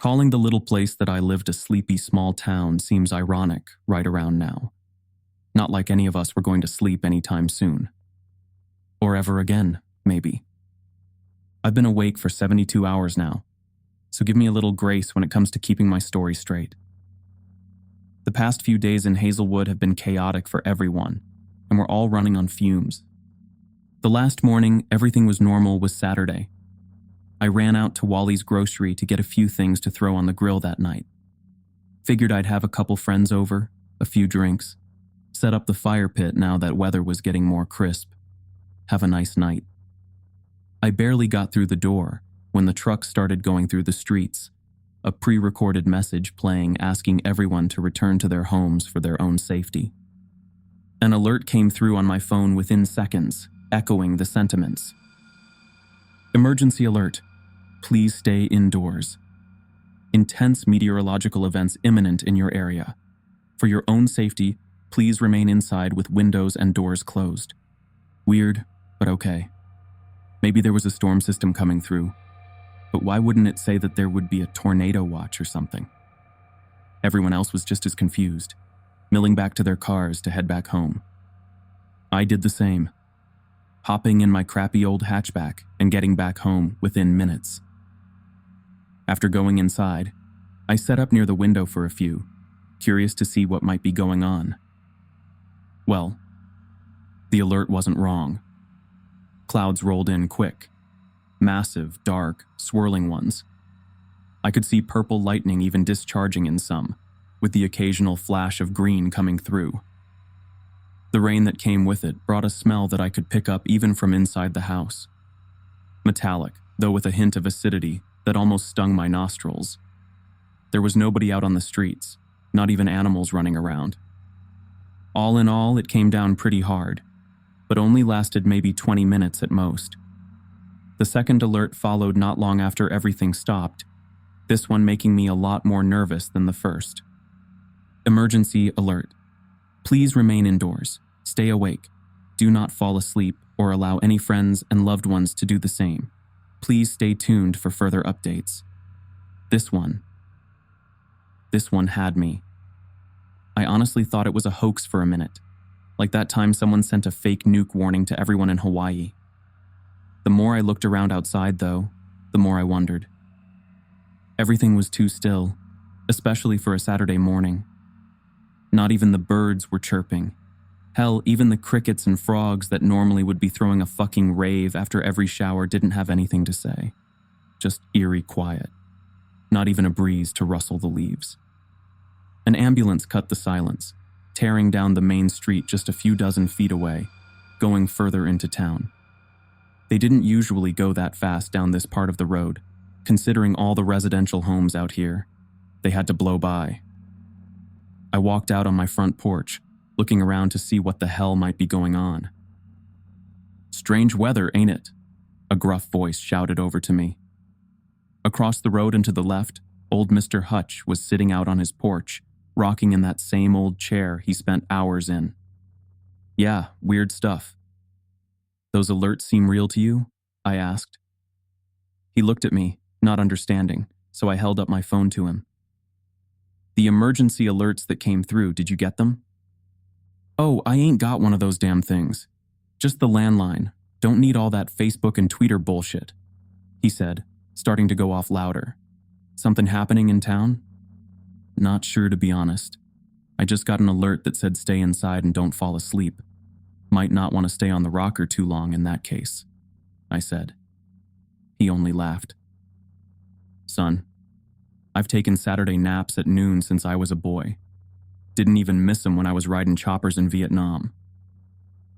Calling the little place that I lived a sleepy small town seems ironic right around now. Not like any of us were going to sleep anytime soon. Or ever again, maybe. I've been awake for 72 hours now, so give me a little grace when it comes to keeping my story straight. The past few days in Hazelwood have been chaotic for everyone, and we're all running on fumes. The last morning, everything was normal was Saturday. I ran out to Wally's grocery to get a few things to throw on the grill that night. Figured I'd have a couple friends over, a few drinks, set up the fire pit now that weather was getting more crisp. Have a nice night. I barely got through the door when the truck started going through the streets, a pre-recorded message playing asking everyone to return to their homes for their own safety. An alert came through on my phone within seconds, echoing the sentiments. Emergency alert. Please stay indoors. Intense meteorological events imminent in your area. For your own safety, please remain inside with windows and doors closed. Weird, but okay. Maybe there was a storm system coming through, but why wouldn't it say that there would be a tornado watch or something? Everyone else was just as confused, milling back to their cars to head back home. I did the same, hopping in my crappy old hatchback and getting back home within minutes. After going inside, I sat up near the window for a few, curious to see what might be going on. Well, the alert wasn't wrong. Clouds rolled in quick. Massive, dark, swirling ones. I could see purple lightning even discharging in some, with the occasional flash of green coming through. The rain that came with it brought a smell that I could pick up even from inside the house. Metallic, though with a hint of acidity that almost stung my nostrils. There was nobody out on the streets, not even animals running around. All in all, it came down pretty hard, but only lasted maybe 20 minutes at most. The second alert followed not long after everything stopped, this one making me a lot more nervous than the first. Emergency alert. Please remain indoors. Stay awake. Do not fall asleep or allow any friends and loved ones to do the same. Please stay tuned for further updates. This one had me. I honestly thought it was a hoax for a minute, like that time someone sent a fake nuke warning to everyone in Hawaii. The more I looked around outside, though, the more I wondered. Everything was too still, especially for a Saturday morning. Not even the birds were chirping. Hell, even the crickets and frogs that normally would be throwing a fucking rave after every shower didn't have anything to say. Just eerie quiet. Not even a breeze to rustle the leaves. An ambulance cut the silence, tearing down the main street just a few dozen feet away, going further into town. They didn't usually go that fast down this part of the road, considering all the residential homes out here. They had to blow by. I walked out on my front porch, looking around to see what the hell might be going on. "Strange weather, ain't it?" a gruff voice shouted over to me. Across the road and to the left, old Mr. Hutch was sitting out on his porch, rocking in that same old chair he spent hours in. "Yeah, weird stuff." "Those alerts seem real to you?" I asked. He looked at me, not understanding, so I held up my phone to him. "The emergency alerts that came through, did you get them?" "Oh, I ain't got one of those damn things. Just the landline. Don't need all that Facebook and Twitter bullshit," he said, starting to go off louder. "Something happening in town?" "Not sure, to be honest. I just got an alert that said stay inside and don't fall asleep. Might not want to stay on the rocker too long in that case," I said. He only laughed. "Son, I've taken Saturday naps at noon since I was a boy. Didn't even miss them when I was riding choppers in Vietnam.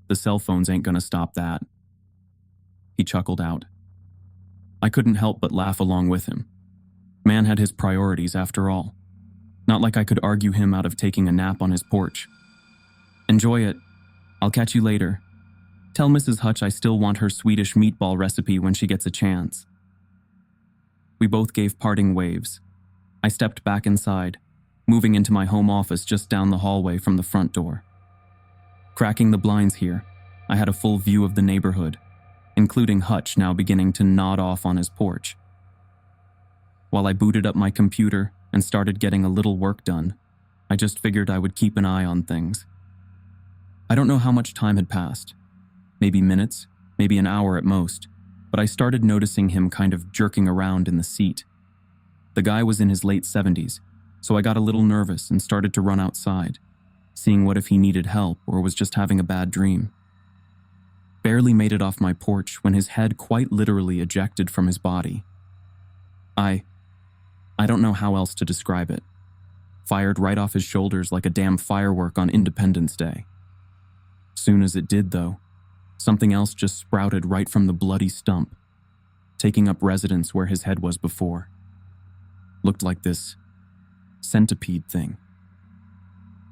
The cell phones ain't gonna stop that." He chuckled out. I couldn't help but laugh along with him. Man had his priorities after all. Not like I could argue him out of taking a nap on his porch. "Enjoy it. I'll catch you later. Tell Mrs. Hutch I still want her Swedish meatball recipe when she gets a chance." We both gave parting waves. I stepped back inside, moving into my home office just down the hallway from the front door. Cracking the blinds here, I had a full view of the neighborhood, including Hutch now beginning to nod off on his porch. While I booted up my computer and started getting a little work done, I just figured I would keep an eye on things. I don't know how much time had passed. Maybe minutes, maybe an hour at most, but I started noticing him kind of jerking around in the seat. The guy was in his late 70s, so I got a little nervous and started to run outside, seeing what if he needed help or was just having a bad dream. Barely made it off my porch when his head quite literally ejected from his body. I don't know how else to describe it. Fired right off his shoulders like a damn firework on Independence Day. Soon as it did, though, something else just sprouted right from the bloody stump, taking up residence where his head was before. Looked like this centipede thing.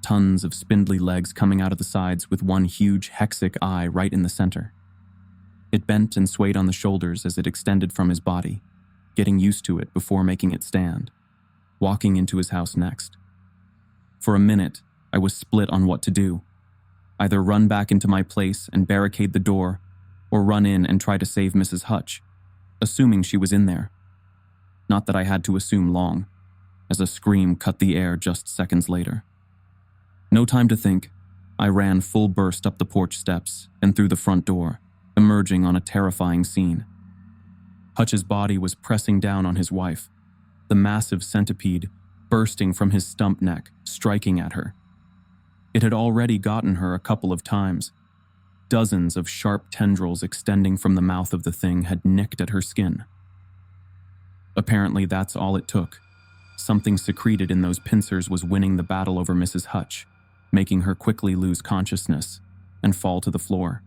Tons of spindly legs coming out of the sides with one huge hexic eye right in the center. It bent and swayed on the shoulders as it extended from his body, getting used to it before making it stand, walking into his house next. For a minute, I was split on what to do. Either run back into my place and barricade the door, or run in and try to save Mrs. Hutch, assuming she was in there. Not that I had to assume long, as a scream cut the air just seconds later. No time to think, I ran full burst up the porch steps and through the front door, emerging on a terrifying scene. Hutch's body was pressing down on his wife, the massive centipede bursting from his stump neck, striking at her. It had already gotten her a couple of times. Dozens of sharp tendrils extending from the mouth of the thing had nicked at her skin. Apparently that's all it took. Something secreted in those pincers was winning the battle over Mrs. Hutch, making her quickly lose consciousness and fall to the floor.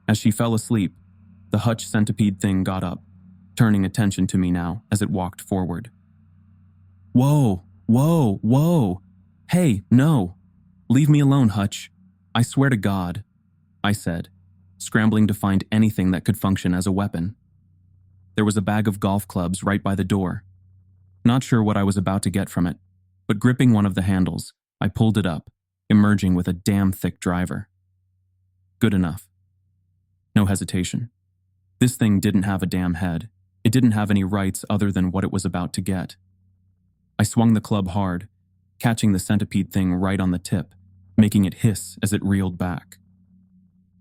As she fell asleep, the Hutch centipede thing got up, turning attention to me now as it walked forward. "Whoa, whoa, whoa! Hey, no! Leave me alone, Hutch. I swear to God," I said, scrambling to find anything that could function as a weapon. There was a bag of golf clubs right by the door. Not sure what I was about to get from it, but gripping one of the handles, I pulled it up, emerging with a damn thick driver. Good enough. No hesitation. This thing didn't have a damn head. It didn't have any rights other than what it was about to get. I swung the club hard, catching the centipede thing right on the tip, making it hiss as it reeled back.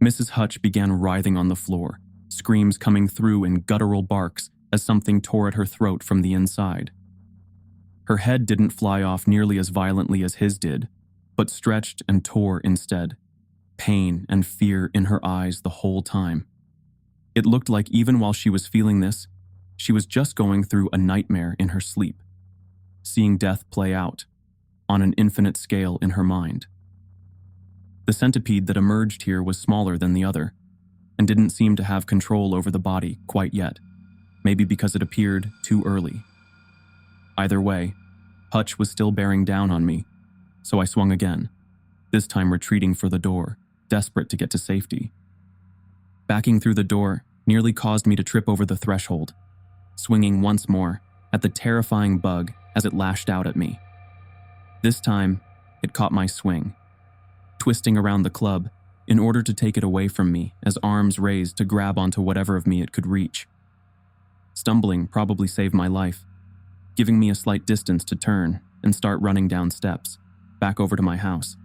Mrs. Hutch began writhing on the floor, screams coming through in guttural barks as something tore at her throat from the inside. Her head didn't fly off nearly as violently as his did, but stretched and tore instead, pain and fear in her eyes the whole time. It looked like even while she was feeling this, she was just going through a nightmare in her sleep, seeing death play out on an infinite scale in her mind. The centipede that emerged here was smaller than the other, and didn't seem to have control over the body quite yet, maybe because it appeared too early. Either way, Hutch was still bearing down on me, so I swung again, this time retreating for the door, desperate to get to safety. Backing through the door nearly caused me to trip over the threshold, swinging once more at the terrifying bug as it lashed out at me. This time, it caught my swing, twisting around the club in order to take it away from me as arms raised to grab onto whatever of me it could reach. Stumbling probably saved my life, giving me a slight distance to turn and start running down steps, back over to my house.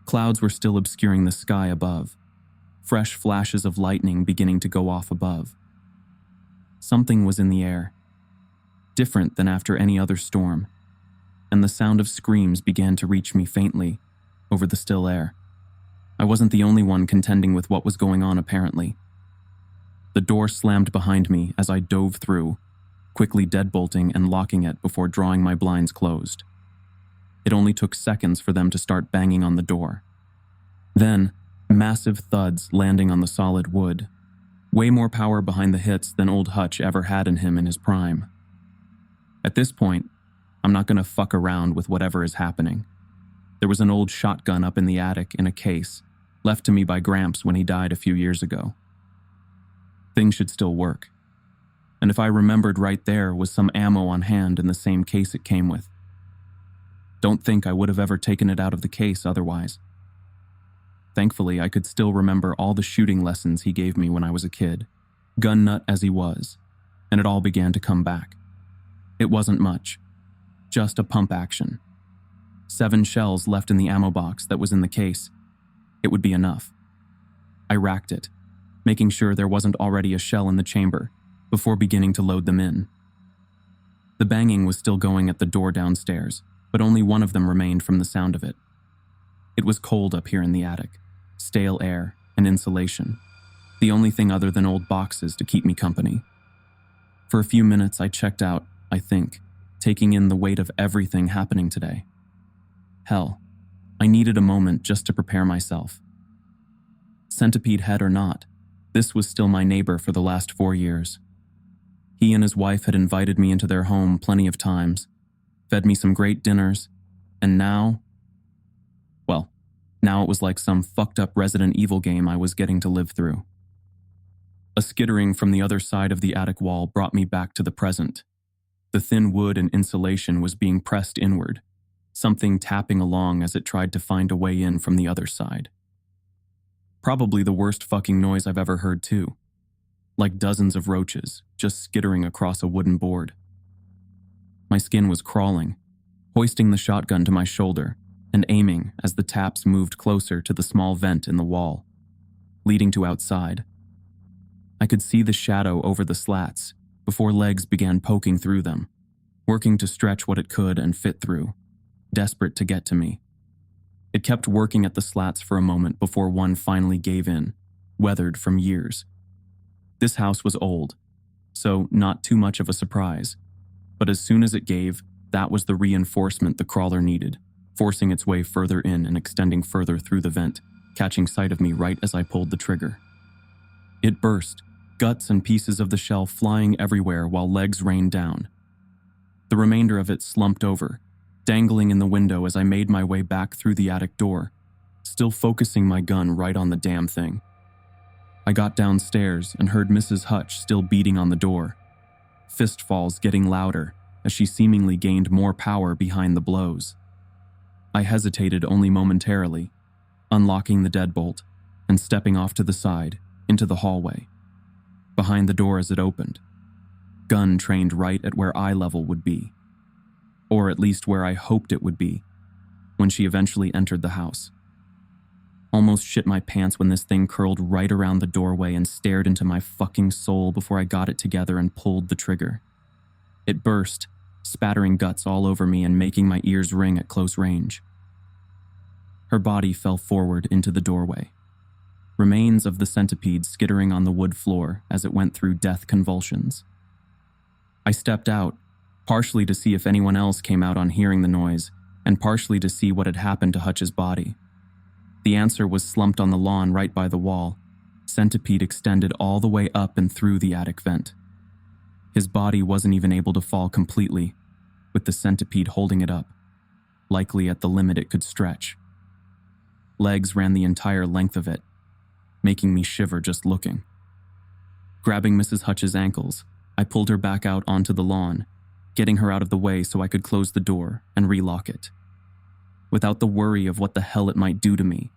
Clouds were still obscuring the sky above, fresh flashes of lightning beginning to go off above. Something was in the air, different than after any other storm, and the sound of screams began to reach me faintly over the still air. I wasn't the only one contending with what was going on, apparently. The door slammed behind me as I dove through, quickly deadbolting and locking it before drawing my blinds closed. It only took seconds for them to start banging on the door. Then, massive thuds landing on the solid wood. Way more power behind the hits than old Hutch ever had in him in his prime. At this point, I'm not going to fuck around with whatever is happening. There was an old shotgun up in the attic in a case, left to me by Gramps when he died a few years ago. Things should still work. And if I remembered right, there was some ammo on hand in the same case it came with. Don't think I would have ever taken it out of the case otherwise. Thankfully, I could still remember all the shooting lessons he gave me when I was a kid, gun nut as he was. and it all began to come back. It wasn't much, just a pump action. 7 shells left in the ammo box that was in the case. It would be enough. I racked it, making sure there wasn't already a shell in the chamber, before beginning to load them in. The banging was still going at the door downstairs, but only one of them remained from the sound of it. It was cold up here in the attic, stale air and insulation, the only thing other than old boxes to keep me company. For a few minutes I checked out, I think, taking in the weight of everything happening today. Hell, I needed a moment just to prepare myself. Centipede head or not, this was still my neighbor for the last 4 years. He and his wife had invited me into their home plenty of times, fed me some great dinners, and now it was like some fucked up Resident Evil game I was getting to live through. A skittering from the other side of the attic wall brought me back to the present. The thin wood and insulation was being pressed inward, something tapping along as it tried to find a way in from the other side. Probably the worst fucking noise I've ever heard too. Like dozens of roaches, just skittering across a wooden board. My skin was crawling, hoisting the shotgun to my shoulder and aiming as the taps moved closer to the small vent in the wall, leading to outside. I could see the shadow over the slats before legs began poking through them, working to stretch what it could and fit through, desperate to get to me. It kept working at the slats for a moment before one finally gave in, weathered from years. This house was old, so not too much of a surprise, but as soon as it gave, that was the reinforcement the crawler needed, forcing its way further in and extending further through the vent, catching sight of me right as I pulled the trigger. It burst, guts and pieces of the shell flying everywhere while legs rained down. The remainder of it slumped over, dangling in the window as I made my way back through the attic door, still focusing my gun right on the damn thing. I got downstairs and heard Mrs. Hutch still beating on the door, fistfalls getting louder as she seemingly gained more power behind the blows. I hesitated only momentarily, unlocking the deadbolt and stepping off to the side, into the hallway, behind the door as it opened, gun trained right at where eye level would be, or at least where I hoped it would be, when she eventually entered the house. Almost shit my pants when this thing curled right around the doorway and stared into my fucking soul before I got it together and pulled the trigger. It burst, spattering guts all over me and making my ears ring at close range. Her body fell forward into the doorway, remains of the centipede skittering on the wood floor as it went through death convulsions. I stepped out, partially to see if anyone else came out on hearing the noise, and partially to see what had happened to Hutch's body. The answer was slumped on the lawn right by the wall, centipede extended all the way up and through the attic vent. His body wasn't even able to fall completely, with the centipede holding it up, likely at the limit it could stretch. Legs ran the entire length of it, making me shiver just looking. Grabbing Mrs. Hutch's ankles, I pulled her back out onto the lawn, getting her out of the way so I could close the door and relock it. Without the worry of what the hell it might do to me,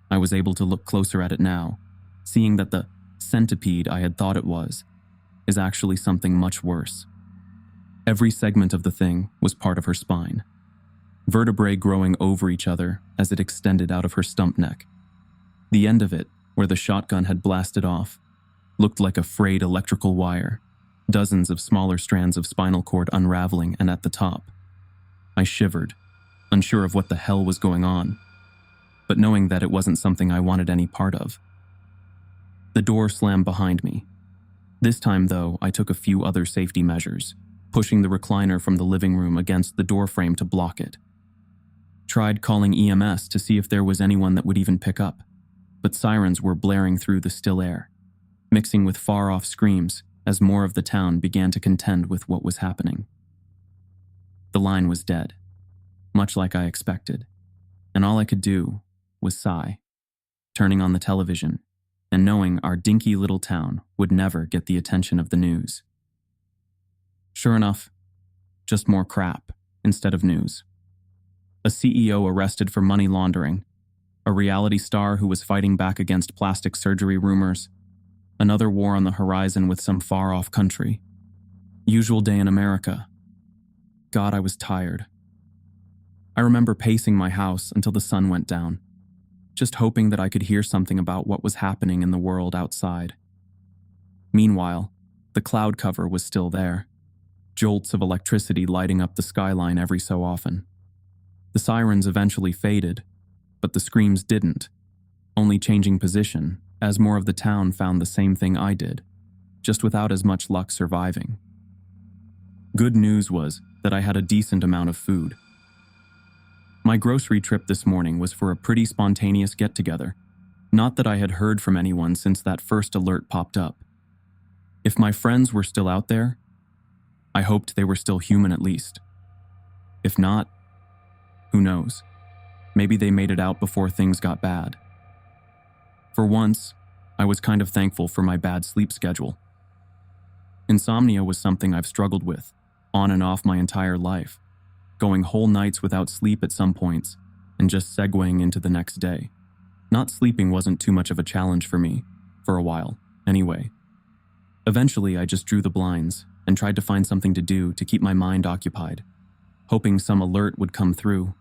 I was able to look closer at it now, seeing that the centipede I had thought it was is actually something much worse. Every segment of the thing was part of her spine, vertebrae growing over each other as it extended out of her stump neck. The end of it, where the shotgun had blasted off, looked like a frayed electrical wire, dozens of smaller strands of spinal cord unraveling, and at the top. I shivered, unsure of what the hell was going on, but knowing that it wasn't something I wanted any part of. The door slammed behind me. This time, though, I took a few other safety measures, pushing the recliner from the living room against the doorframe to block it. Tried calling EMS to see if there was anyone that would even pick up, but sirens were blaring through the still air, mixing with far-off screams as more of the town began to contend with what was happening. The line was dead, much like I expected, and all I could do was sigh, turning on the television and knowing our dinky little town would never get the attention of the news. Sure enough, just more crap instead of news. A CEO arrested for money laundering, a reality star who was fighting back against plastic surgery rumors, another war on the horizon with some far-off country, Usual day in America. God, I was tired. I remember pacing my house until the sun went down, just hoping that I could hear something about what was happening in the world outside. Meanwhile, the cloud cover was still there, jolts of electricity lighting up the skyline every so often. The sirens eventually faded, but the screams didn't, only changing position as more of the town found the same thing I did, just without as much luck surviving. Good news was that I had a decent amount of food. My grocery trip this morning was for a pretty spontaneous get-together, not that I had heard from anyone since that first alert popped up. If my friends were still out there, I hoped they were still human at least. If not, who knows? Maybe they made it out before things got bad. For once, I was kind of thankful for my bad sleep schedule. Insomnia was something I've struggled with, on and off my entire life, going whole nights without sleep at some points, and just segueing into the next day. Not sleeping wasn't too much of a challenge for me, for a while, anyway. Eventually, I just drew the blinds and tried to find something to do to keep my mind occupied, hoping some alert would come through,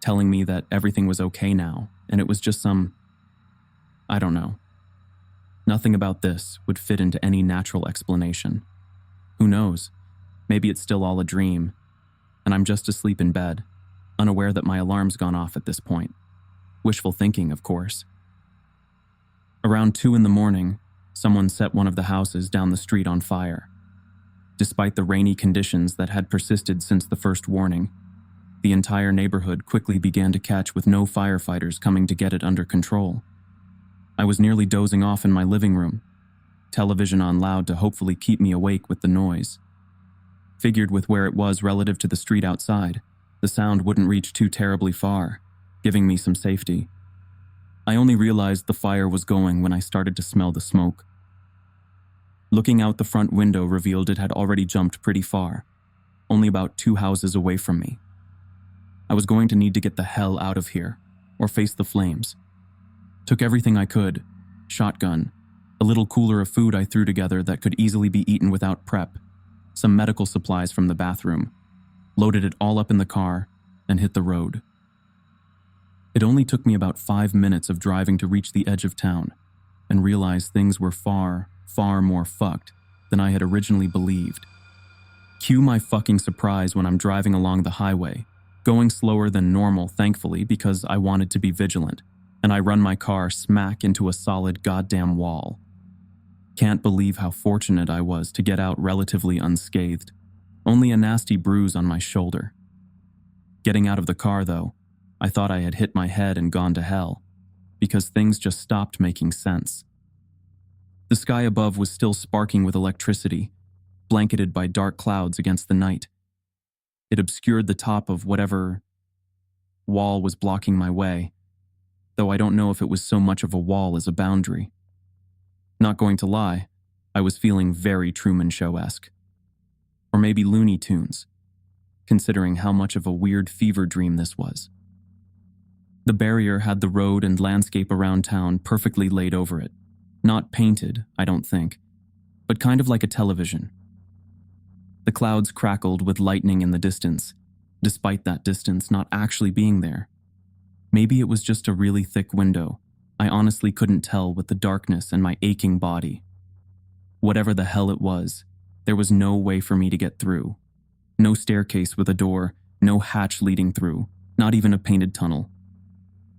telling me that everything was okay now, and it was just I don't know. Nothing about this would fit into any natural explanation. Who knows? Maybe it's still all a dream, and I'm just asleep in bed, unaware that my alarm's gone off at this point. Wishful thinking, of course. Around 2 a.m, someone set one of the houses down the street on fire. Despite the rainy conditions that had persisted since the first warning, the entire neighborhood quickly began to catch with no firefighters coming to get it under control. I was nearly dozing off in my living room, television on loud to hopefully keep me awake with the noise. Figured with where it was relative to the street outside, the sound wouldn't reach too terribly far, giving me some safety. I only realized the fire was going when I started to smell the smoke. Looking out the front window revealed it had already jumped pretty far, only about 2 houses away from me. I was going to need to get the hell out of here, or face the flames. Took everything I could, shotgun, a little cooler of food I threw together that could easily be eaten without prep, some medical supplies from the bathroom, loaded it all up in the car, and hit the road. It only took me about 5 minutes of driving to reach the edge of town, and realize things were far, far more fucked than I had originally believed. Cue my fucking surprise when I'm driving along the highway, going slower than normal thankfully because I wanted to be vigilant, and I run my car smack into a solid goddamn wall. Can't believe how fortunate I was to get out relatively unscathed, only a nasty bruise on my shoulder. Getting out of the car though, I thought I had hit my head and gone to hell, because things just stopped making sense. The sky above was still sparking with electricity, blanketed by dark clouds against the night. It obscured the top of whatever wall was blocking my way, though I don't know if it was so much of a wall as a boundary. Not going to lie, I was feeling very Truman Show-esque. Or maybe Looney Tunes, considering how much of a weird fever dream this was. The barrier had the road and landscape around town perfectly laid over it. Not painted, I don't think, but kind of like a television. The clouds crackled with lightning in the distance, despite that distance not actually being there. Maybe it was just a really thick window. I honestly couldn't tell with the darkness and my aching body. Whatever the hell it was, there was no way for me to get through. No staircase with a door, no hatch leading through, not even a painted tunnel.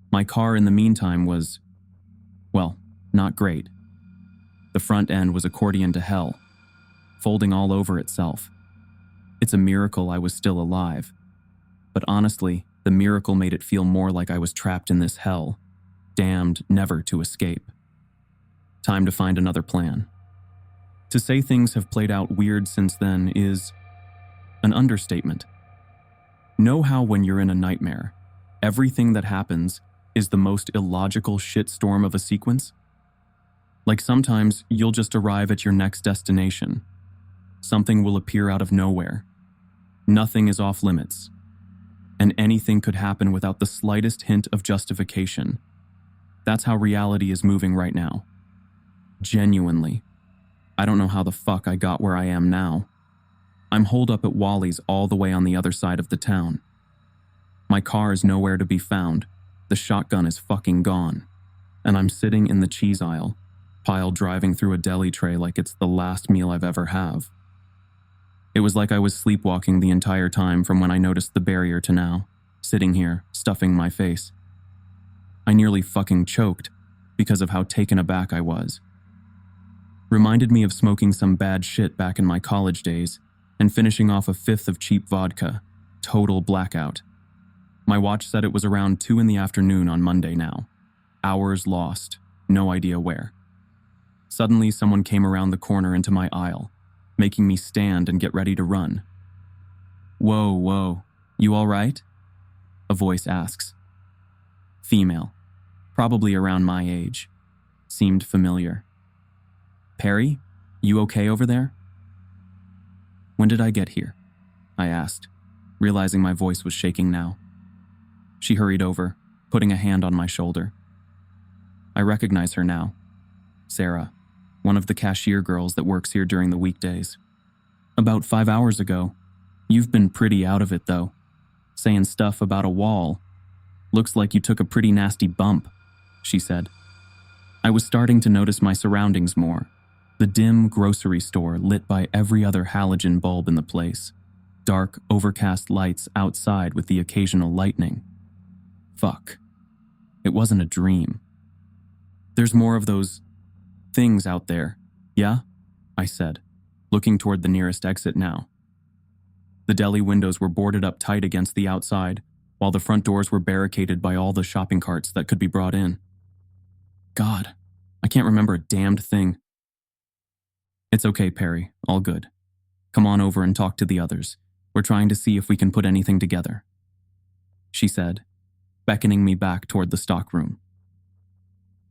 My car in the meantime was, well, not great. The front end was accordion to hell, folding all over itself. It's a miracle I was still alive. But honestly, the miracle made it feel more like I was trapped in this hell, damned never to escape. Time to find another plan. To say things have played out weird since then is an understatement. Know how when you're in a nightmare, everything that happens is the most illogical shitstorm of a sequence? Like sometimes you'll just arrive at your next destination. Something will appear out of nowhere. Nothing is off limits. And anything could happen without the slightest hint of justification. That's how reality is moving right now. Genuinely. I don't know how the fuck I got where I am now. I'm holed up at Wally's all the way on the other side of the town. My car is nowhere to be found. The shotgun is fucking gone. And I'm sitting in the cheese aisle, pile driving through a deli tray like it's the last meal I've ever have. It was like I was sleepwalking the entire time from when I noticed the barrier to now, sitting here, stuffing my face. I nearly fucking choked because of how taken aback I was. Reminded me of smoking some bad shit back in my college days and finishing off a fifth of cheap vodka. Total blackout. My watch said it was around 2 in the afternoon on Monday now. Hours lost, no idea where. Suddenly, someone came around the corner into my aisle, making me stand and get ready to run. Whoa, you all right? A voice asks. Female, probably around my age. Seemed familiar. Perry, you okay over there? When did I get here? I asked, realizing my voice was shaking now. She hurried over, putting a hand on my shoulder. I recognize her now. Sarah, one of the cashier girls that works here during the weekdays. About 5 hours ago. You've been pretty out of it, though. Saying stuff about a wall. Looks like you took a pretty nasty bump, she said. I was starting to notice my surroundings more. The dim grocery store lit by every other halogen bulb in the place. Dark, overcast lights outside with the occasional lightning. Fuck. It wasn't a dream. There's more of those things out there, yeah? I said, looking toward the nearest exit now. The deli windows were boarded up tight against the outside, while the front doors were barricaded by all the shopping carts that could be brought in. God, I can't remember a damned thing. It's okay, Perry, all good. Come on over and talk to the others. We're trying to see if we can put anything together, she said, beckoning me back toward the stockroom.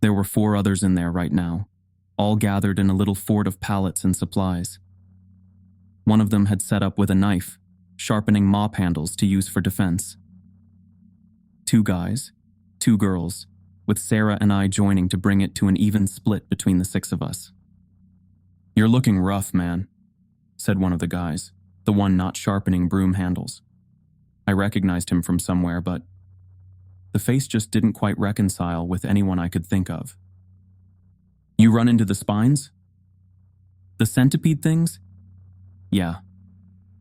There were 4 others in there right now, all gathered in a little fort of pallets and supplies. One of them had set up with a knife, sharpening mop handles to use for defense. 2 guys, 2 girls, with Sarah and I joining to bring it to an even split between the 6 of us. You're looking rough, man, said one of the guys, the one not sharpening broom handles. I recognized him from somewhere, but the face just didn't quite reconcile with anyone I could think of. You run into the spines? The centipede things? Yeah,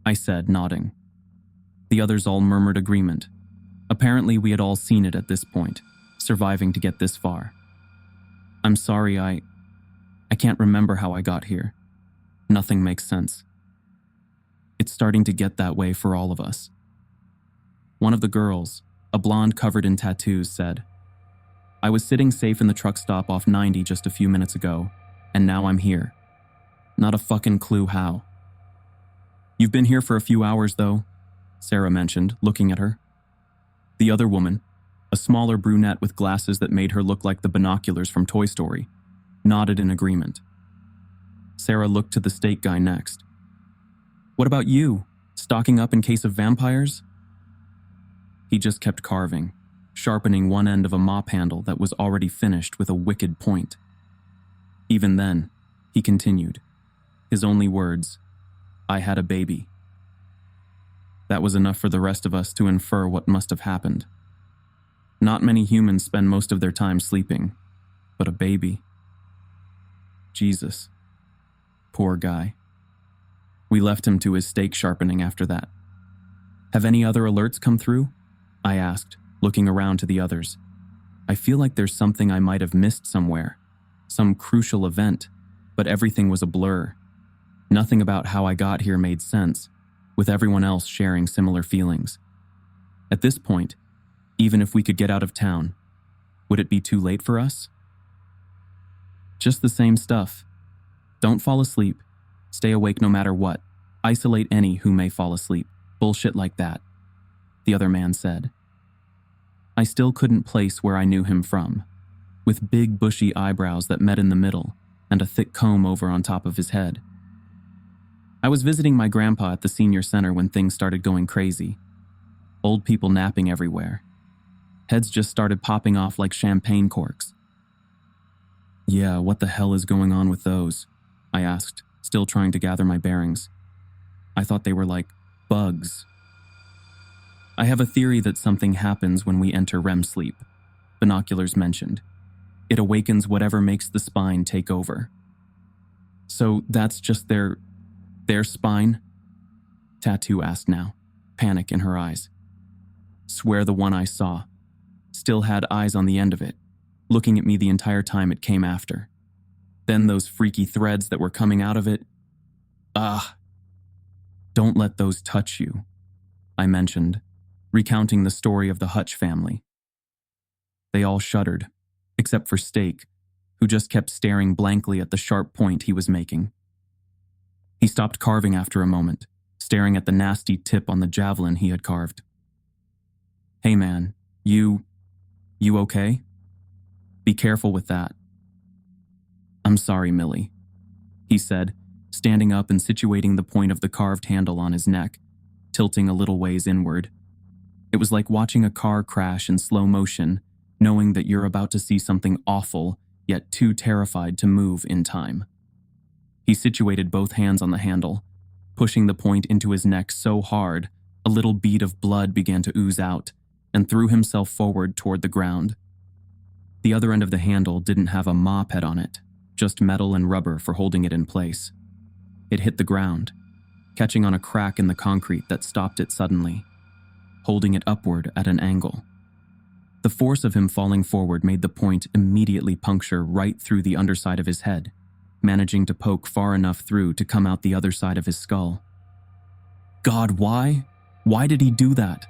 I said, nodding. The others all murmured agreement. Apparently we had all seen it at this point, surviving to get this far. I'm sorry, I can't remember how I got here. Nothing makes sense. It's starting to get that way for all of us. One of the girls, a blonde covered in tattoos, said, I was sitting safe in the truck stop off 90 just a few minutes ago, and now I'm here. Not a fucking clue how. You've been here for a few hours, though, Sarah mentioned, looking at her. The other woman, a smaller brunette with glasses that made her look like the binoculars from Toy Story, nodded in agreement. Sarah looked to the steak guy next. What about you? Stocking up in case of vampires? He just kept carving, sharpening one end of a mop handle that was already finished with a wicked point. Even then, he continued, his only words, I had a baby. That was enough for the rest of us to infer what must have happened. Not many humans spend most of their time sleeping, but a baby. Jesus. Poor guy. We left him to his steak sharpening after that. Have any other alerts come through? I asked, looking around to the others. I feel like there's something I might have missed somewhere, some crucial event, but everything was a blur. Nothing about how I got here made sense, with everyone else sharing similar feelings. At this point, even if we could get out of town, would it be too late for us? Just the same stuff. Don't fall asleep. Stay awake no matter what. Isolate any who may fall asleep. Bullshit like that, the other man said. I still couldn't place where I knew him from, with big bushy eyebrows that met in the middle and a thick comb over on top of his head. I was visiting my grandpa at the senior center when things started going crazy. Old people napping everywhere. Heads just started popping off like champagne corks. Yeah, what the hell is going on with those? I asked, still trying to gather my bearings. I thought they were like bugs. I have a theory that something happens when we enter REM sleep, Binoculars mentioned. It awakens whatever makes the spine take over. So that's just their spine? Tattoo asked now, panic in her eyes. Swear the one I saw. Still had eyes on the end of it, looking at me the entire time it came after. Then those freaky threads that were coming out of it. Don't let those touch you, I mentioned, recounting the story of the Hutch family. They all shuddered, except for Steak, who just kept staring blankly at the sharp point he was making. He stopped carving after a moment, staring at the nasty tip on the javelin he had carved. Hey man, you okay? Be careful with that. I'm sorry, Millie, he said, standing up and situating the point of the carved handle on his neck, tilting a little ways inward. It was like watching a car crash in slow motion, knowing that you're about to see something awful, yet too terrified to move in time. He situated both hands on the handle, pushing the point into his neck so hard, a little bead of blood began to ooze out, and threw himself forward toward the ground. The other end of the handle didn't have a mop head on it, just metal and rubber for holding it in place. It hit the ground, catching on a crack in the concrete that stopped it suddenly, holding it upward at an angle. The force of him falling forward made the point immediately puncture right through the underside of his head, managing to poke far enough through to come out the other side of his skull. God, why? Why did he do that?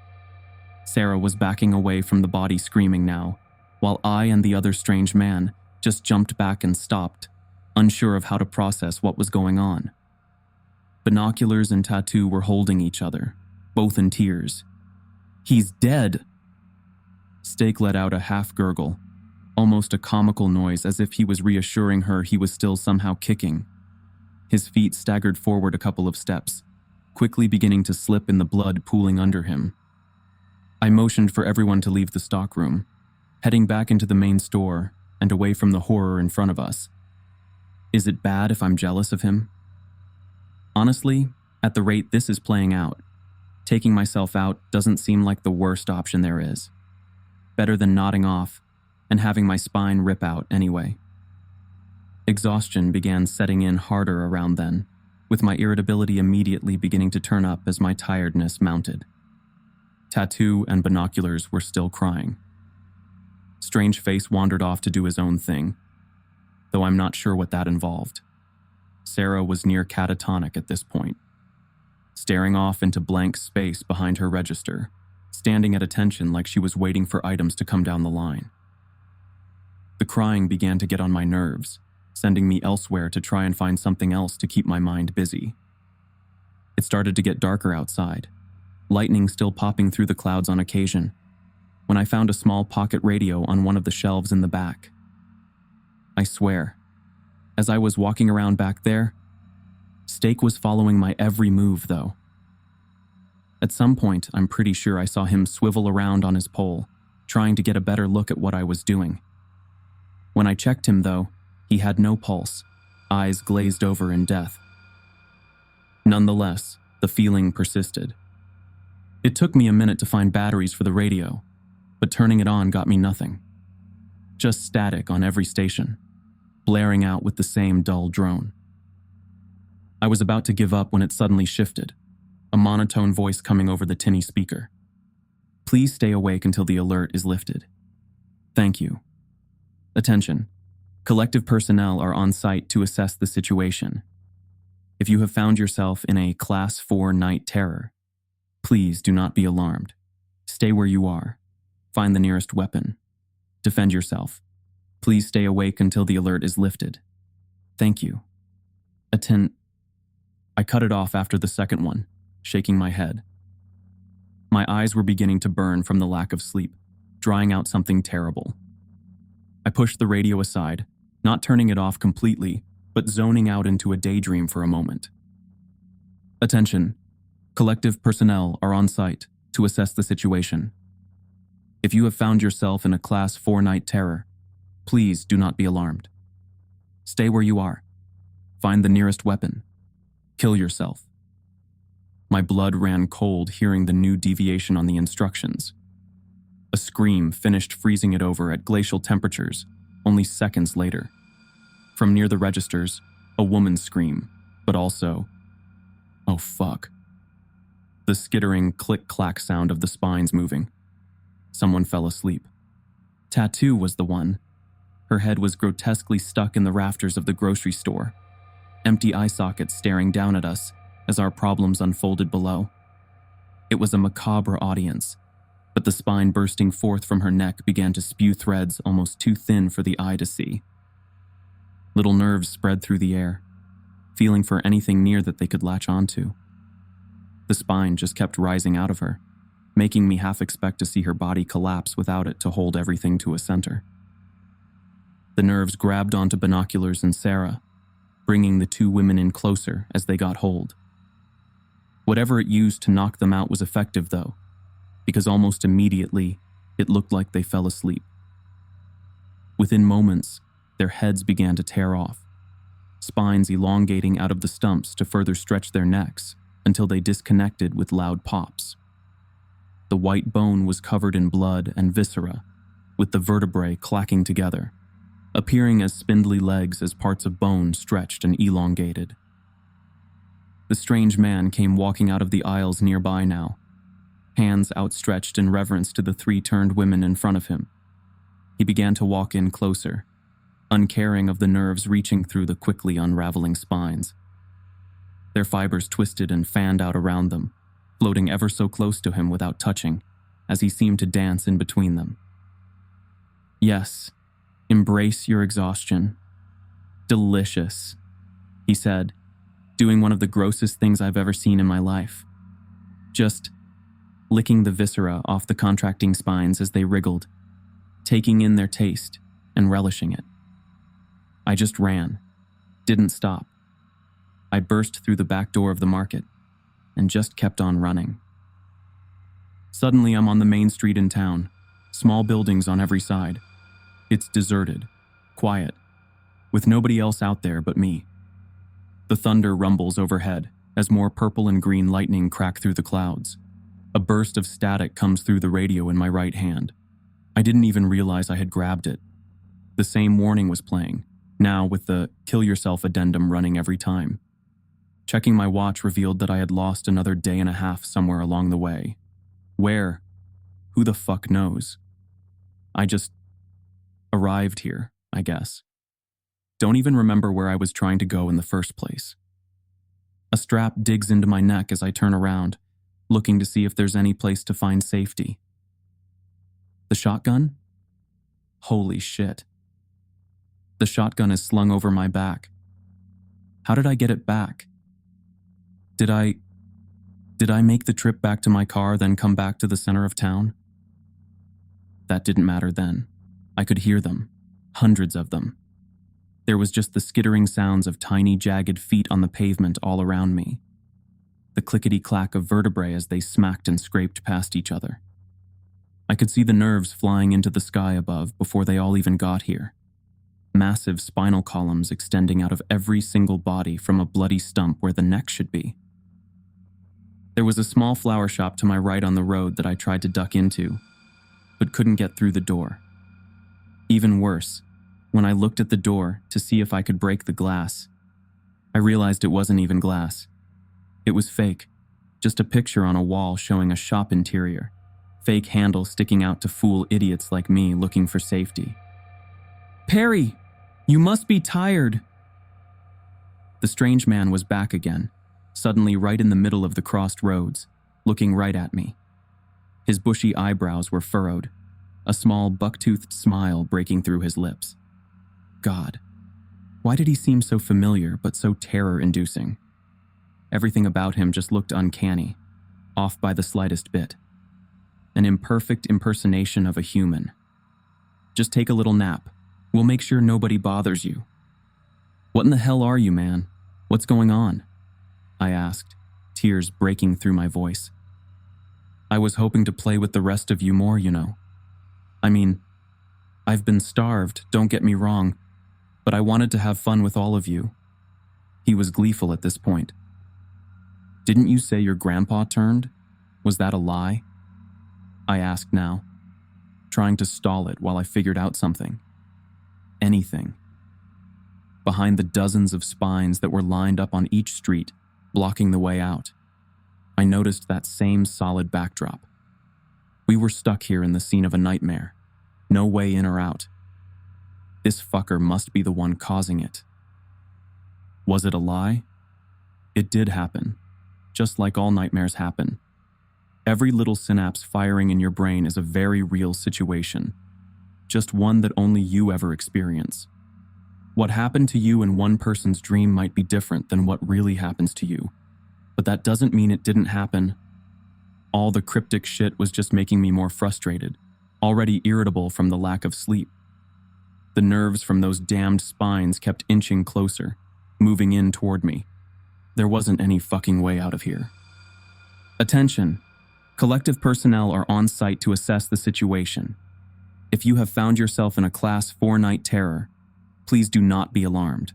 Sarah was backing away from the body screaming now, while I and the other strange man just jumped back and stopped, unsure of how to process what was going on. Binoculars and Tattoo were holding each other, both in tears. He's dead! Steak let out a half gurgle, almost a comical noise as if he was reassuring her he was still somehow kicking. His feet staggered forward a couple of steps, quickly beginning to slip in the blood pooling under him. I motioned for everyone to leave the stockroom, heading back into the main store and away from the horror in front of us. Is it bad if I'm jealous of him? Honestly, at the rate this is playing out, taking myself out doesn't seem like the worst option there is. Better than nodding off and having my spine rip out anyway. Exhaustion began setting in harder around then, with my irritability immediately beginning to turn up as my tiredness mounted. Tattoo and Binoculars were still crying. Strange Face wandered off to do his own thing, though I'm not sure what that involved. Sarah was near catatonic at this point, staring off into blank space behind her register, standing at attention like she was waiting for items to come down the line. The crying began to get on my nerves, sending me elsewhere to try and find something else to keep my mind busy. It started to get darker outside, lightning still popping through the clouds on occasion, when I found a small pocket radio on one of the shelves in the back. I swear, as I was walking around back there, Steak was following my every move, though. At some point, I'm pretty sure I saw him swivel around on his pole, trying to get a better look at what I was doing. When I checked him, though, he had no pulse, eyes glazed over in death. Nonetheless, the feeling persisted. It took me a minute to find batteries for the radio, but turning it on got me nothing. Just static on every station, blaring out with the same dull drone. I was about to give up when it suddenly shifted, a monotone voice coming over the tinny speaker. Please stay awake until the alert is lifted. Thank you. Attention. Collective personnel are on site to assess the situation. If you have found yourself in a Class 4 night terror, please do not be alarmed. Stay where you are. Find the nearest weapon. Defend yourself. Please stay awake until the alert is lifted. Thank you. I cut it off after the second one, shaking my head. My eyes were beginning to burn from the lack of sleep, drying out something terrible. I pushed the radio aside, not turning it off completely, but zoning out into a daydream for a moment. Attention. Collective personnel are on site to assess the situation. If you have found yourself in a Class 4 night terror, please do not be alarmed. Stay where you are. Find the nearest weapon. Kill yourself. My blood ran cold hearing the new deviation on the instructions. A scream finished freezing it over at glacial temperatures only seconds later. From near the registers, a woman's scream, but also, oh fuck. The skittering click-clack sound of the spines moving. Someone fell asleep. Tattoo was the one. Her head was grotesquely stuck in the rafters of the grocery store, empty eye sockets staring down at us as our problems unfolded below. It was a macabre audience, but the spine bursting forth from her neck began to spew threads almost too thin for the eye to see. Little nerves spread through the air, feeling for anything near that they could latch onto. The spine just kept rising out of her, making me half expect to see her body collapse without it to hold everything to a center. The nerves grabbed onto binoculars and Sarah, bringing the two women in closer as they got hold. Whatever it used to knock them out was effective, though, because almost immediately, it looked like they fell asleep. Within moments, their heads began to tear off, spines elongating out of the stumps to further stretch their necks until they disconnected with loud pops. The white bone was covered in blood and viscera, with the vertebrae clacking together, appearing as spindly legs as parts of bone stretched and elongated. The strange man came walking out of the aisles nearby now, hands outstretched in reverence to the three turned women in front of him. He began to walk in closer, uncaring of the nerves reaching through the quickly unraveling spines. Their fibers twisted and fanned out around them, floating ever so close to him without touching, as he seemed to dance in between them. Yes, embrace your exhaustion. Delicious, he said, doing one of the grossest things I've ever seen in my life. Just licking the viscera off the contracting spines as they wriggled, taking in their taste and relishing it. I just ran, didn't stop. I burst through the back door of the market and just kept on running. Suddenly, I'm on the main street in town, small buildings on every side. It's deserted, quiet, with nobody else out there but me. The thunder rumbles overhead as more purple and green lightning crack through the clouds. A burst of static comes through the radio in my right hand. I didn't even realize I had grabbed it. The same warning was playing, now with the kill yourself addendum running every time. Checking my watch revealed that I had lost another day and a half somewhere along the way. Where? Who the fuck knows? I just arrived here, I guess. Don't even remember where I was trying to go in the first place. A strap digs into my neck as I turn around, looking to see if there's any place to find safety. The shotgun? Holy shit. The shotgun is slung over my back. How did I get it back? Did I make the trip back to my car, then come back to the center of town? That didn't matter then. I could hear them, hundreds of them. There was just the skittering sounds of tiny, jagged feet on the pavement all around me. The clickety-clack of vertebrae as they smacked and scraped past each other. I could see the nerves flying into the sky above before they all even got here. Massive spinal columns extending out of every single body from a bloody stump where the neck should be. There was a small flower shop to my right on the road that I tried to duck into, but couldn't get through the door. Even worse, when I looked at the door to see if I could break the glass, I realized it wasn't even glass. It was fake, just a picture on a wall showing a shop interior, fake handle sticking out to fool idiots like me looking for safety. "Perry, you must be tired." The strange man was back again, suddenly right in the middle of the crossed roads, looking right at me. His bushy eyebrows were furrowed, a small buck-toothed smile breaking through his lips. God, why did he seem so familiar but so terror-inducing? Everything about him just looked uncanny, off by the slightest bit. An imperfect impersonation of a human. "Just take a little nap. We'll make sure nobody bothers you." "What in the hell are you, man? What's going on?" I asked, tears breaking through my voice. "I was hoping to play with the rest of you more, you know. I mean, I've been starved, don't get me wrong, but I wanted to have fun with all of you." He was gleeful at this point. Didn't you say your grandpa turned? Was that a lie? I asked now, trying to stall it while I figured out something. Anything. Behind the dozens of spines that were lined up on each street, blocking the way out, I noticed that same solid backdrop. We were stuck here in the scene of a nightmare. No way in or out. This fucker must be the one causing it. Was it a lie? It did happen, just like all nightmares happen. Every little synapse firing in your brain is a very real situation, just one that only you ever experience. What happened to you in one person's dream might be different than what really happens to you, but that doesn't mean it didn't happen. All the cryptic shit was just making me more frustrated, already irritable from the lack of sleep. The nerves from those damned spines kept inching closer, moving in toward me. There wasn't any fucking way out of here. Attention! Collective personnel are on site to assess the situation. If you have found yourself in a Class 4 night terror, please do not be alarmed.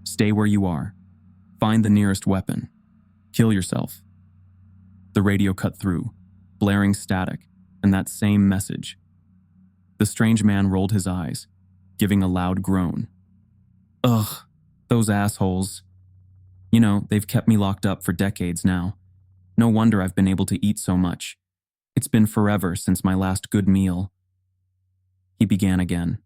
Stay where you are. Find the nearest weapon. Kill yourself. The radio cut through, blaring static, and that same message. The strange man rolled his eyes, giving a loud groan. Ugh, those assholes. You know, they've kept me locked up for decades now. No wonder I've been able to eat so much. It's been forever since my last good meal. He began again.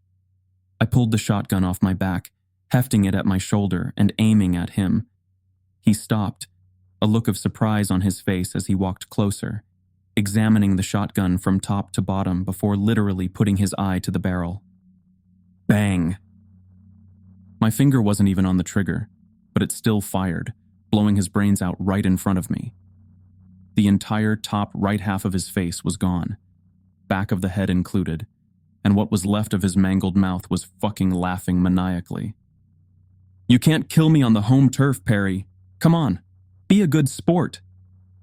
I pulled the shotgun off my back, hefting it at my shoulder and aiming at him. He stopped, a look of surprise on his face as he walked closer, examining the shotgun from top to bottom before literally putting his eye to the barrel. Bang! My finger wasn't even on the trigger, but it still fired, blowing his brains out right in front of me. The entire top right half of his face was gone, back of the head included, and what was left of his mangled mouth was fucking laughing maniacally. You can't kill me on the home turf, Perry. Come on, be a good sport,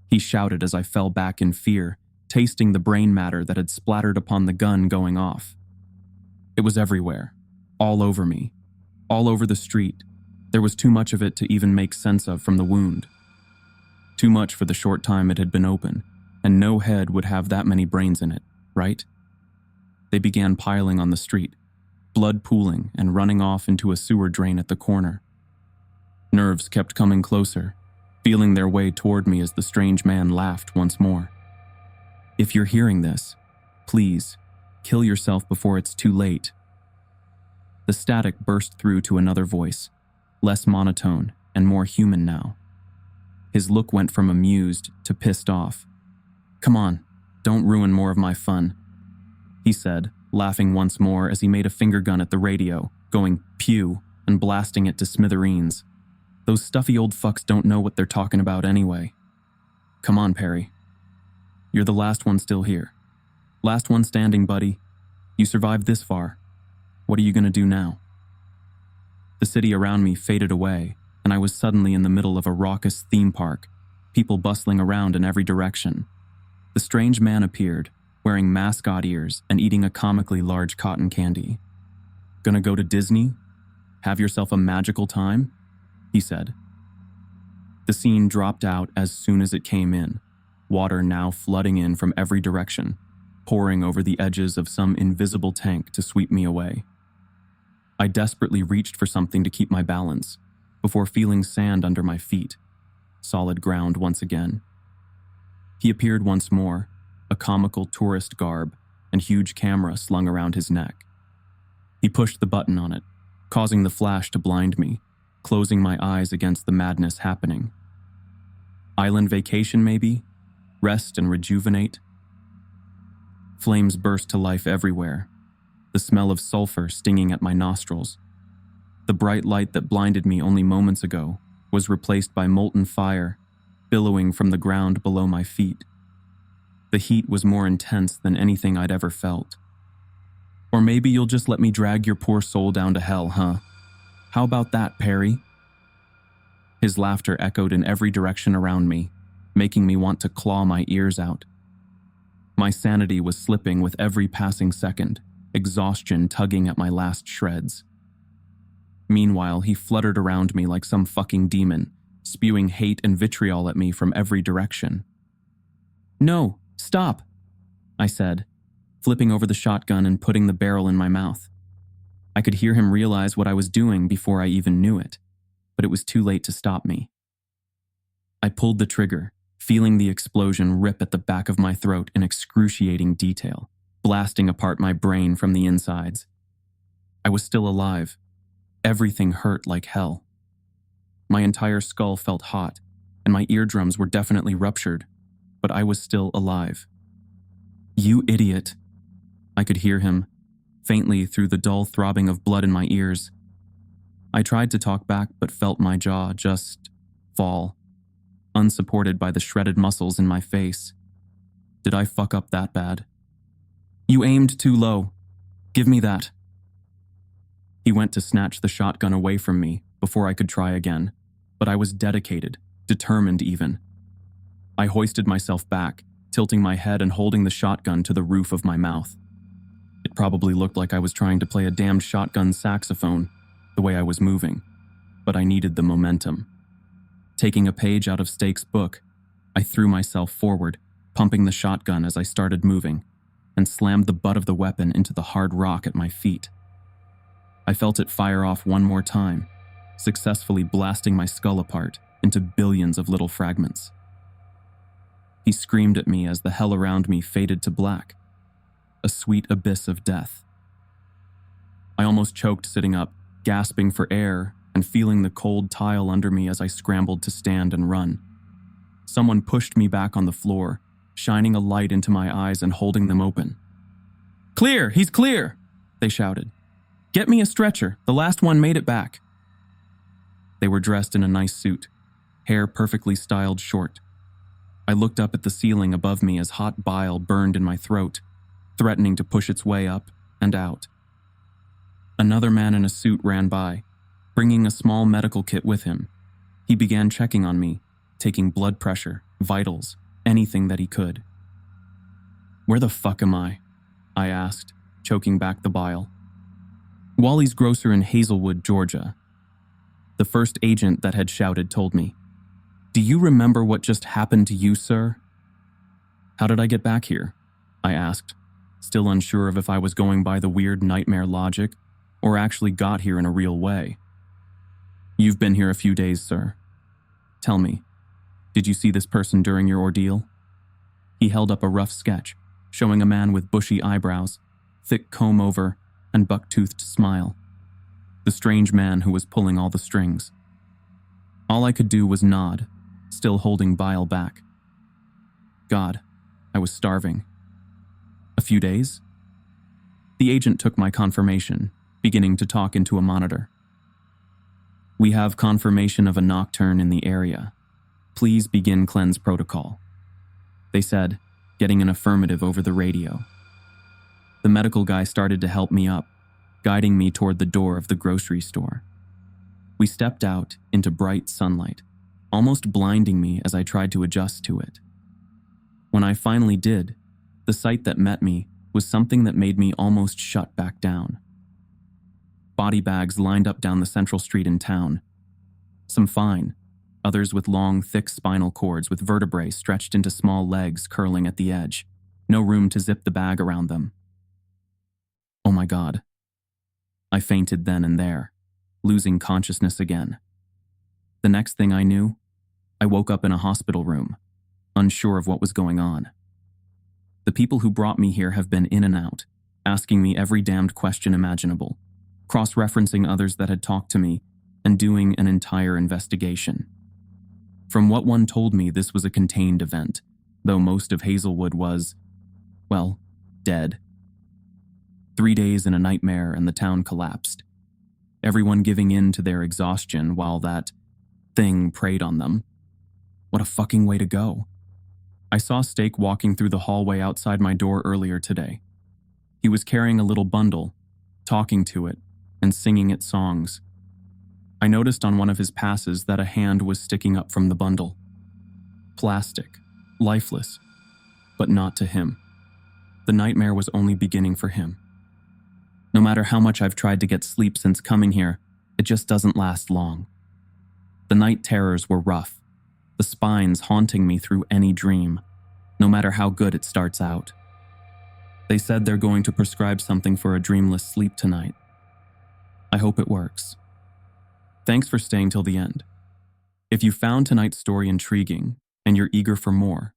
he shouted as I fell back in fear, tasting the brain matter that had splattered upon the gun going off. It was everywhere, all over me, all over the street. There was too much of it to even make sense of from the wound. Too much for the short time it had been open, and no head would have that many brains in it, right? They began piling on the street, blood pooling and running off into a sewer drain at the corner. Nerves kept coming closer, feeling their way toward me as the strange man laughed once more. If you're hearing this, please, kill yourself before it's too late. The static burst through to another voice, less monotone and more human now. His look went from amused to pissed off. Come on, don't ruin more of my fun, he said, laughing once more as he made a finger gun at the radio, going pew and blasting it to smithereens. Those stuffy old fucks don't know what they're talking about anyway. Come on, Perry. You're the last one still here. Last one standing, buddy. You survived this far. What are you gonna do now? The city around me faded away, and I was suddenly in the middle of a raucous theme park, people bustling around in every direction. The strange man appeared, wearing mascot ears and eating a comically large cotton candy. Gonna go to Disney? Have yourself a magical time? He said. The scene dropped out as soon as it came in, water now flooding in from every direction, pouring over the edges of some invisible tank to sweep me away. I desperately reached for something to keep my balance, before feeling sand under my feet, solid ground once again. He appeared once more, a comical tourist garb and huge camera slung around his neck. He pushed the button on it, causing the flash to blind me, closing my eyes against the madness happening. Island vacation, maybe? Rest and rejuvenate? Flames burst to life everywhere, the smell of sulfur stinging at my nostrils. The bright light that blinded me only moments ago was replaced by molten fire, billowing from the ground below my feet. The heat was more intense than anything I'd ever felt. Or maybe you'll just let me drag your poor soul down to hell, huh? How about that, Perry? His laughter echoed in every direction around me, making me want to claw my ears out. My sanity was slipping with every passing second, exhaustion tugging at my last shreds. Meanwhile, he fluttered around me like some fucking demon, spewing hate and vitriol at me from every direction. "No, stop," I said, flipping over the shotgun and putting the barrel in my mouth. I could hear him realize what I was doing before I even knew it, but it was too late to stop me. I pulled the trigger, feeling the explosion rip at the back of my throat in excruciating detail, blasting apart my brain from the insides. I was still alive. Everything hurt like hell. My entire skull felt hot, and my eardrums were definitely ruptured, but I was still alive. "You idiot," I could hear him, faintly through the dull throbbing of blood in my ears. I tried to talk back but felt my jaw just fall, unsupported by the shredded muscles in my face. Did I fuck up that bad? "You aimed too low. Give me that." He went to snatch the shotgun away from me before I could try again, but I was dedicated, determined even. I hoisted myself back, tilting my head and holding the shotgun to the roof of my mouth. It probably looked like I was trying to play a damned shotgun saxophone, the way I was moving, but I needed the momentum. Taking a page out of Stake's book, I threw myself forward, pumping the shotgun as I started moving, and slammed the butt of the weapon into the hard rock at my feet. I felt it fire off one more time, successfully blasting my skull apart into billions of little fragments. He screamed at me as the hell around me faded to black, a sweet abyss of death. I almost choked sitting up, gasping for air and feeling the cold tile under me as I scrambled to stand and run. Someone pushed me back on the floor, shining a light into my eyes and holding them open. "Clear! He's clear!" they shouted. "Get me a stretcher. The last one made it back." They were dressed in a nice suit, hair perfectly styled short. I looked up at the ceiling above me as hot bile burned in my throat, threatening to push its way up and out. Another man in a suit ran by, bringing a small medical kit with him. He began checking on me, taking blood pressure, vitals, anything that he could. "Where the fuck am I?" I asked, choking back the bile. "Wally's grocer in Hazelwood, Georgia." The first agent that had shouted told me. "Do you remember what just happened to you, sir?" "How did I get back here?" I asked, still unsure of if I was going by the weird nightmare logic or actually got here in a real way. "You've been here a few days, sir. Tell me, did you see this person during your ordeal?" He held up a rough sketch, showing a man with bushy eyebrows, thick comb-over, and buck-toothed smile. The strange man who was pulling all the strings. All I could do was nod, still holding bile back. God, I was starving. "A few days?" The agent took my confirmation, beginning to talk into a monitor. "We have confirmation of a nocturne in the area. Please begin cleanse protocol," they said, getting an affirmative over the radio. The medical guy started to help me up, guiding me toward the door of the grocery store. We stepped out into bright sunlight, almost blinding me as I tried to adjust to it. When I finally did, the sight that met me was something that made me almost shut back down. Body bags lined up down the central street in town. Some fine, others with long, thick spinal cords with vertebrae stretched into small legs curling at the edge. No room to zip the bag around them. Oh my God. I fainted then and there, losing consciousness again. The next thing I knew, I woke up in a hospital room, unsure of what was going on. The people who brought me here have been in and out, asking me every damned question imaginable, cross-referencing others that had talked to me, and doing an entire investigation. From what one told me, this was a contained event, though most of Hazelwood was, well, dead. 3 days in a nightmare and the town collapsed. Everyone giving in to their exhaustion while that thing preyed on them. What a fucking way to go. I saw Stake walking through the hallway outside my door earlier today. He was carrying a little bundle, talking to it, and singing it songs. I noticed on one of his passes that a hand was sticking up from the bundle. Plastic, lifeless, but not to him. The nightmare was only beginning for him. No matter how much I've tried to get sleep since coming here, it just doesn't last long. The night terrors were rough, the spines haunting me through any dream, no matter how good it starts out. They said they're going to prescribe something for a dreamless sleep tonight. I hope it works. Thanks for staying till the end. If you found tonight's story intriguing and you're eager for more,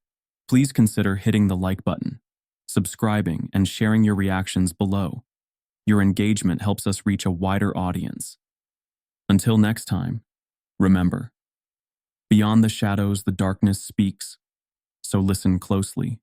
please consider hitting the like button, subscribing, and sharing your reactions below. Your engagement helps us reach a wider audience. Until next time, remember, beyond the shadows, the darkness speaks, so listen closely.